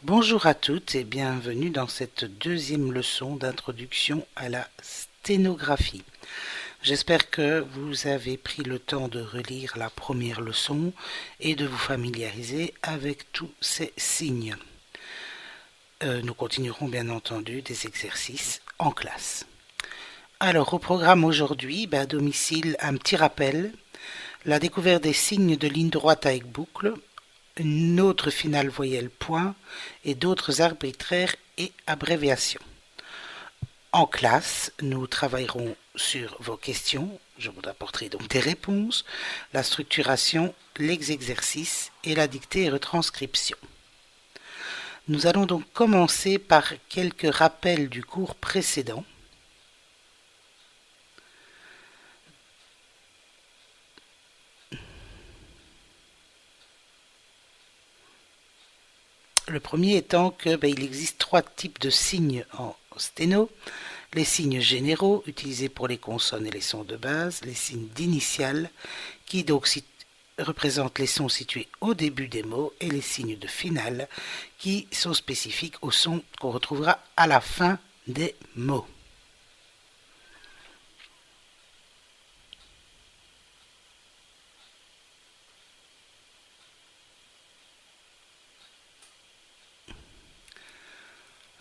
Bonjour à toutes et bienvenue dans cette deuxième leçon d'introduction à la sténographie. J'espère que vous avez pris le temps de relire la première leçon et de vous familiariser avec tous ces signes. Nous continuerons bien entendu des exercices en classe. Alors au programme aujourd'hui, à domicile, un petit rappel, la découverte des signes de ligne droite avec boucle, une autre finale voyelle point et d'autres arbitraires et abréviations. En classe, nous travaillerons sur vos questions, je vous apporterai donc des réponses, la structuration, les exercices et la dictée et retranscription. Nous allons donc commencer par quelques rappels du cours précédent. Le premier étant que il existe trois types de signes en sténo. Les signes généraux utilisés pour les consonnes et les sons de base, les signes d'initiale qui donc représentent les sons situés au début des mots et les signes de finale qui sont spécifiques aux sons qu'on retrouvera à la fin des mots.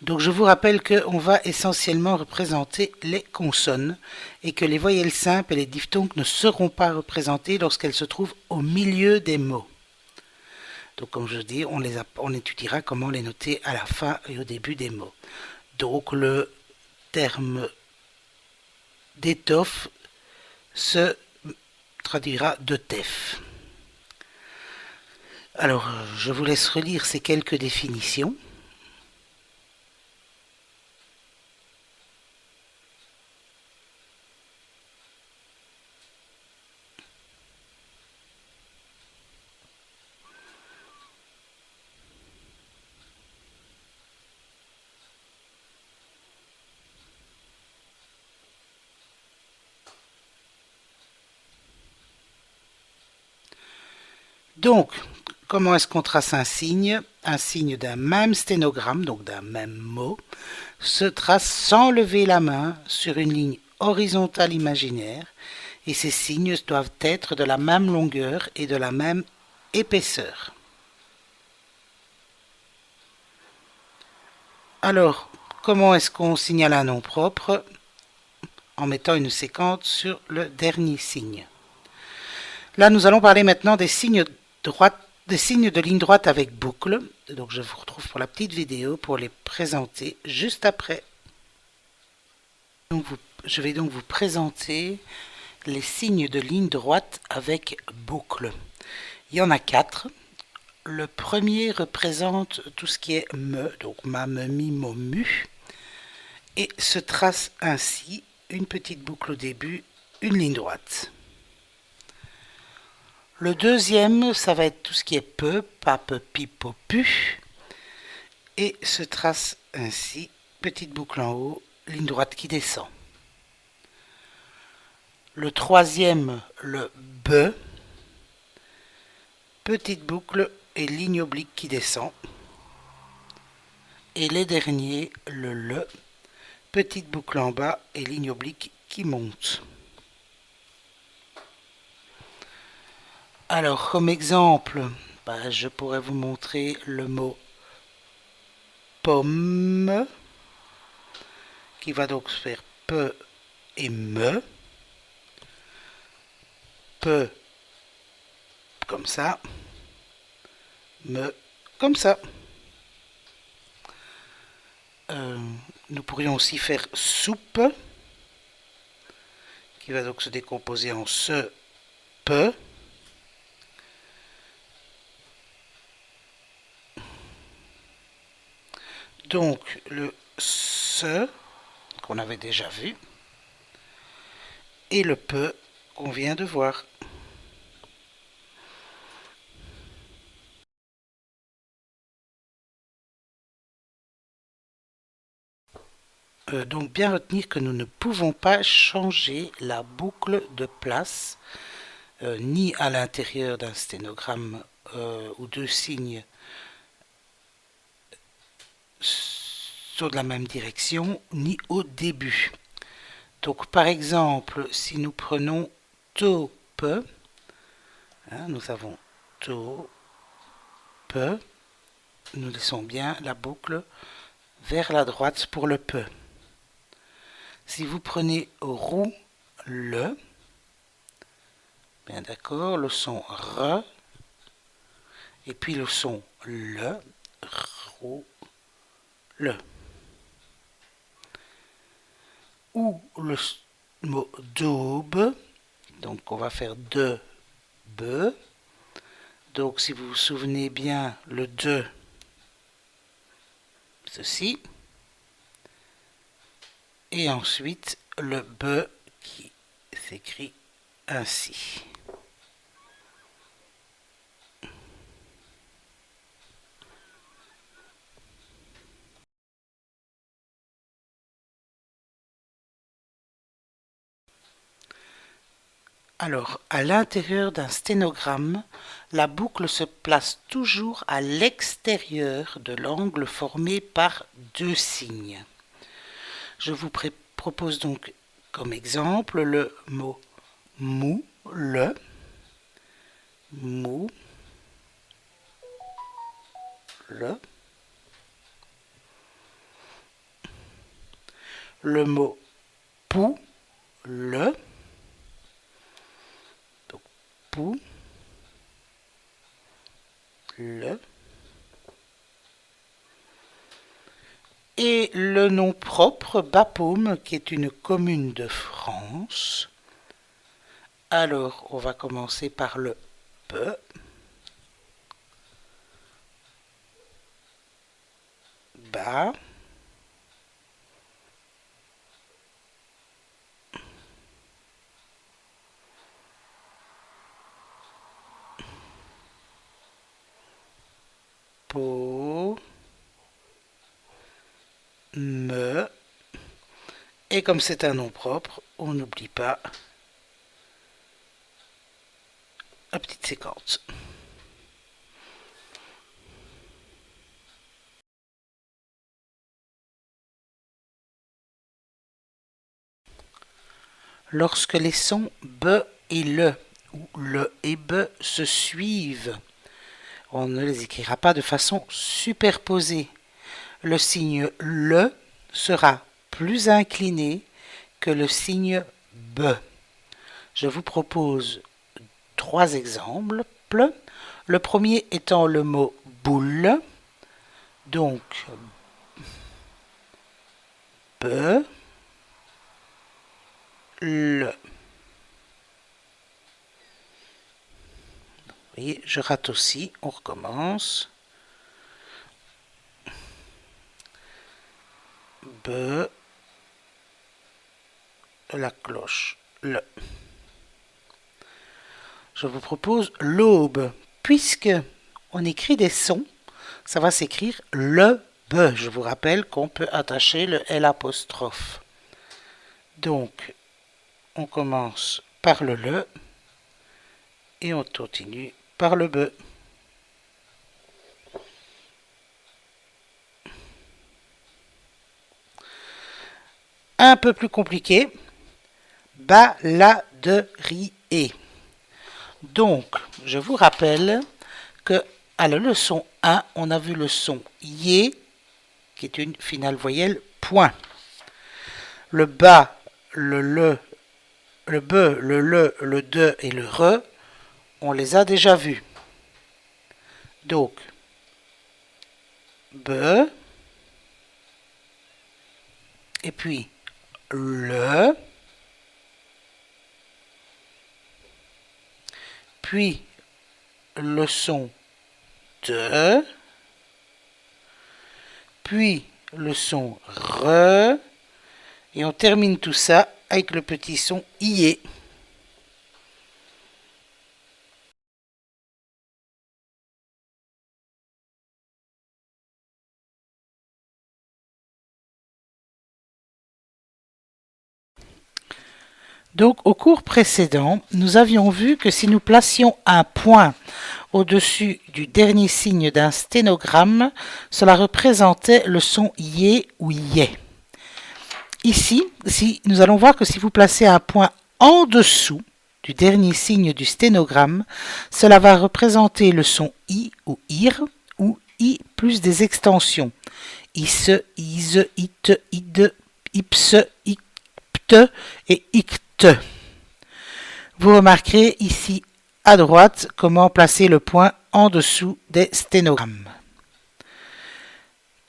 Donc je vous rappelle qu'on va essentiellement représenter les consonnes et que les voyelles simples et les diphtongues ne seront pas représentées lorsqu'elles se trouvent au milieu des mots. Donc comme je dis, on étudiera comment les noter à la fin et au début des mots. Donc le terme d'étoffe se traduira de tef. Alors je vous laisse relire ces quelques définitions. Donc, comment est-ce qu'on trace un signe? Un signe d'un même sténogramme, donc d'un même mot, se trace sans lever la main sur une ligne horizontale imaginaire et ces signes doivent être de la même longueur et de la même épaisseur. Alors, comment est-ce qu'on signale un nom propre? En mettant une séquence sur le dernier signe. Là, nous allons parler maintenant des signes de ligne droite avec boucle. Donc, je vous retrouve pour la petite vidéo pour les présenter juste après. Je vais donc vous présenter les signes de ligne droite avec boucle. Il y en a 4. Le premier représente tout ce qui est me, donc ma, me, mi, mo, mu, et se trace ainsi une petite boucle au début, une ligne droite. Le deuxième, ça va être tout ce qui est peu, pape, pipo, pu, et se trace ainsi, petite boucle en haut, ligne droite qui descend. Le troisième, le be, petite boucle et ligne oblique qui descend. Et les derniers, le, petite boucle en bas et ligne oblique qui monte. Alors, comme exemple, je pourrais vous montrer le mot pomme, qui va donc se faire peu et me. Peu, comme ça. Me, comme ça. Nous pourrions aussi faire soupe, qui va donc se décomposer en se, peu. Donc le se, qu'on avait déjà vu, et le peu, qu'on vient de voir. Donc bien retenir que nous ne pouvons pas changer la boucle de place, ni à l'intérieur d'un sténogramme ou deux signes plutôt de la même direction, ni au début. Donc par exemple, si nous prenons taupe, nous avons taupe, nous laissons bien la boucle vers la droite pour le peu. Si vous prenez roule, bien d'accord, le son re, et puis le son le, roule. Ou le mot daube, donc on va faire de, be. Donc si vous vous souvenez bien, le de, ceci. Et ensuite le be qui s'écrit ainsi. Alors, à l'intérieur d'un sténogramme, la boucle se place toujours à l'extérieur de l'angle formé par deux signes. Je vous propose donc comme exemple le mot mou, le mot pou, le, donc pou, le, et le nom propre Bapaume, qui est une commune de France. Alors, on va commencer par le be. Ba. Po. Me. Et comme c'est un nom propre, on n'oublie pas la petite séquence. Lorsque les sons be et le, ou le et be se suivent, on ne les écrira pas de façon superposée. Le signe le sera plus incliné que le signe be. Je vous propose 3 exemples. Le premier étant le mot boule, donc be, le. Vous voyez, je rate aussi, on recommence. Be, la cloche, le. Je vous propose l'aube, puisque on écrit des sons, ça va s'écrire le be. Je vous rappelle qu'on peut attacher le L apostrophe. Donc, on commence par le et on continue par le be. Un peu plus compliqué, baladerie. Donc, je vous rappelle que à la leçon 1, on a vu le son yé, qui est une finale voyelle point. Le ba, le be, le de et le re, on les a déjà vus. Donc, be, et puis le, puis le son de, puis le son re, et on termine tout ça avec le petit son ié. Donc, au cours précédent, nous avions vu que si nous placions un point au-dessus du dernier signe d'un sténogramme, cela représentait le son yé ou yé. Ici, nous allons voir que si vous placez un point en dessous du dernier signe du sténogramme, cela va représenter le son i ou ir, ou i plus des extensions. Is, is, it, id, ips, ipt et ict. Vous remarquerez ici à droite comment placer le point en dessous des sténogrammes.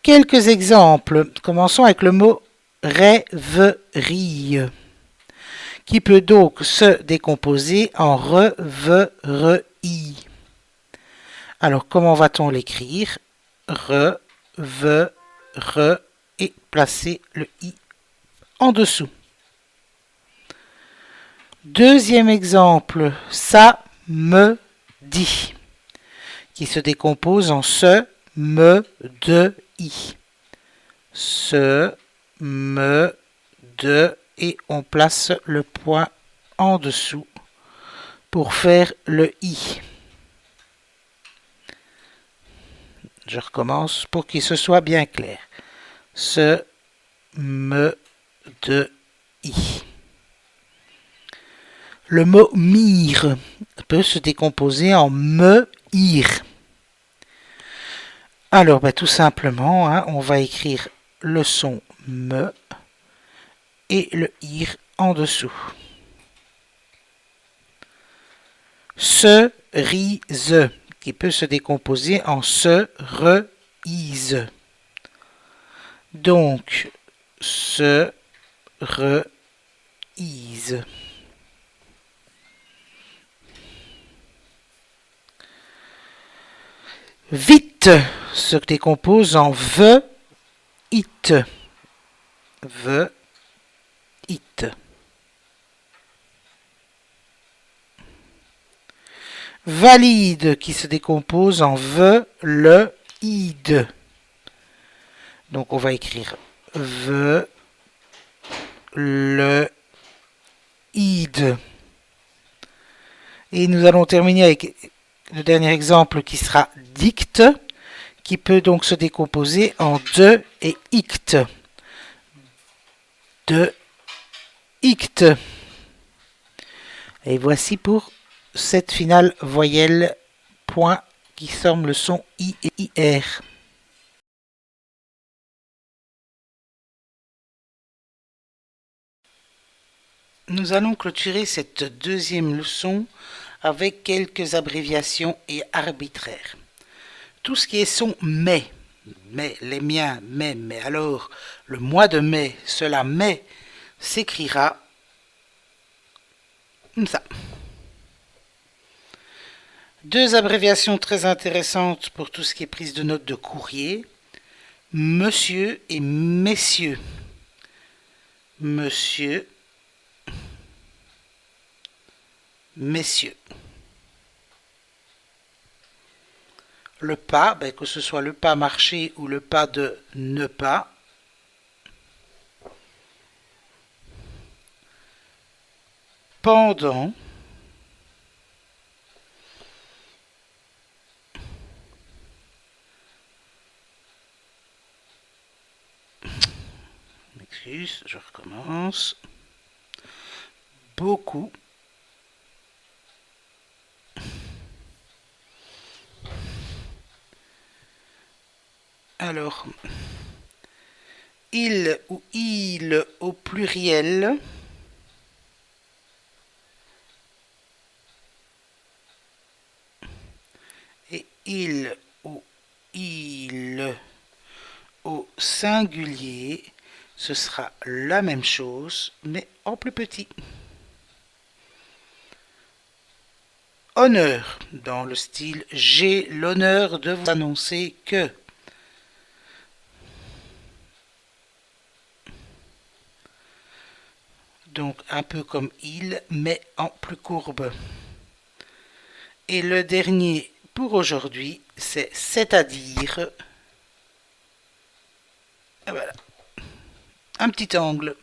Quelques exemples. Commençons avec le mot rêverie, qui peut donc se décomposer en re-ve-re-i. Alors, comment va-t-on l'écrire? Re-ve-re et placer le i en dessous. Deuxième exemple, ça me dit, qui se décompose en se, me, de, i. Se, me, de, et on place le point en dessous pour faire le i. Je recommence pour qu'il se soit bien clair. Se, me, de, i. Le mot mire peut se décomposer en me, ir. Alors, tout simplement, on va écrire le son me et le ir en dessous. Cerise, qui peut se décomposer en se-re-ise. Donc, se-re-ise. Vite se décompose en ve-it. Ve-it. Valide qui se décompose en ve-le-ide. Donc on va écrire ve-le-ide. Et nous allons terminer avec le dernier exemple qui sera dicte, qui peut donc se décomposer en de et ict. De, ict. Et voici pour cette finale voyelle point qui forme le son i et ir. Nous allons clôturer cette deuxième leçon avec quelques abréviations et arbitraires. Tout ce qui est son mai, les miens, mais alors le mois de mai, cela mai, s'écrira comme ça. Deux abréviations très intéressantes pour tout ce qui est prise de notes de courrier, monsieur et messieurs. Monsieur, messieurs. Le pas, que ce soit le pas marché ou le pas de ne pas. Pendant. M'excuse, je recommence. Beaucoup. Alors, il ou il au pluriel. Et il ou il au singulier, ce sera la même chose, mais en plus petit. Honneur, dans le style « J'ai l'honneur de vous annoncer que ». Donc un peu comme il, mais en plus courbe. Et le dernier pour aujourd'hui, c'est-à-dire, voilà, un petit angle.